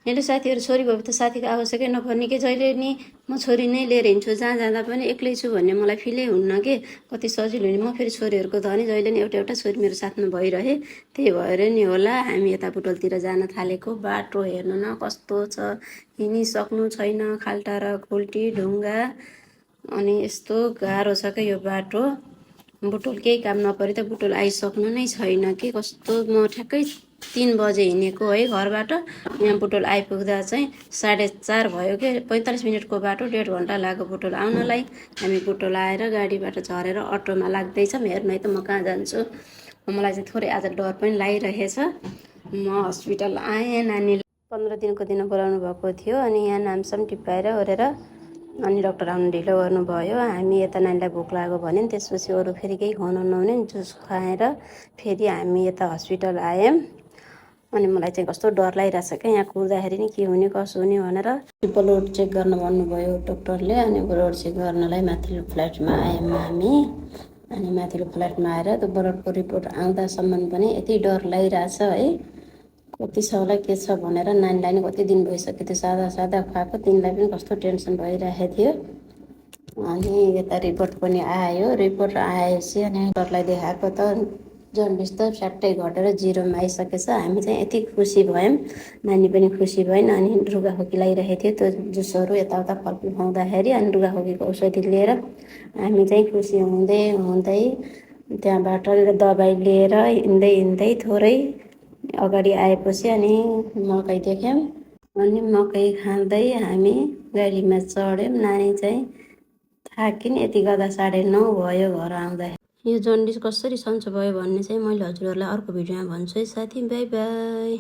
Hello साथीहरू, छोरी भयो त साथीको आवश्यकै नपर्ने के, जहिले नि म छोरी नै लिएर हिँड्छु, जहाँ जाँदा पनि एक्लै छु भन्ने मलाई फिलै हुन्न के, कति सजिलो नि। म फेरि छोरीहरूको धनी, जहिले नि एउटा एउटा छोरी मेरो साथमा भइरहे, त्यही भएर नि होला हामी यता बुटोलतिर जान थालेको। बाटो हेर्नु न कस्तो छ, हिँडिसक्नु छैन, खाल्टा र खुल्टी ढुङ्गा, अनि यस्तो गाह्रो छ क्या यो बाटो। बुटोल केही काम नपरे त बुटोल आइसक्नु नै छैन कि, कस्तो। म ठ्याक्कै 3 बजे हिँडेको है घरबाट, यहाँ बुटोल आइपुग्दा चाहिँ 4:30 भयो कि। 45 मिनटको बाटो, 1.5 घन्टा लाग्यो बुटोल आउनलाई। हामी बुटोल आएर गाडीबाट झरेर अटोमा लाग्दैछौँ। हेर्नु है त म कहाँ जान्छु। मलाई चाहिँ थोरै आज डर पनि लागिरहेछ। म हस्पिटल आएँ, नानीले 15 दिनको दिन बोलाउनु भएको थियो, अनि यहाँ नामसाम टिपाएर ओरेर अनि डक्टर आउनु ढिलो गर्नुभयो। हामी यता नानीलाई भोक लाग्यो भने त्यसपछि अरू फेरि केही खुवाउनु नहुने, जुस खुवाएर फेरि हामी यता हस्पिटल आयौँ। अनि मलाई चाहिँ कस्तो डर लागिरहेछ क्या, यहाँ कुर्दाखेरि नि के हुने कसो हुने भनेर। ब्लड चेक गर्न भन्नुभयो डक्टरले, अनि ब्लड चेक गर्नलाई माथिल्लो फ्ल्याटमा आयौँ हामी। अनि माथिल्लो फ्ल्याटमा आएर त्यो ब्लडको रिपोर्ट आउँदासम्म पनि यति डर लागिरहेछ है, कति छ होला के छ भनेर। नानीलाई नि कति दिन भइसक्यो त्यो सादा सादा खुवाएको, तिनलाई पनि कस्तो टेन्सन भइरहेको थियो। अनि यता रिपोर्ट पनि आयो, रिपोर्ट आएपछि अनि डक्टरलाई देखाएको त जन्डिस त स्याट्टै घटेर 0मा आइसकेछ। हामी चाहिँ यति खुसी भयौँ, नानी पनि खुसी भइन्। अनि रुगाखोकी लागिरहेको थियो, त्यो जुसहरू यताउता फलफुल खुवाउँदाखेरि, अनि रुगाखोकीको औषधि लिएर हामी चाहिँ खुसी हुँदै हुँदै त्यहाँबाट दबाई लिएर हिँड्दै हिँड्दै थोरै अगाडि आएपछि अनि मकै देख्यौँ। अनि मकै खाँदै हामी गाडीमा चढ्यौँ। नानी चाहिँ थाकिन्, यति गर्दा 9:30 भयो घर आउँदा। यो जन्डिस कसरी सन्चो भयो भन्ने चाहिँ मैले हजुरहरूलाई अर्को भिडियोमा भन्छु है साथी। By by.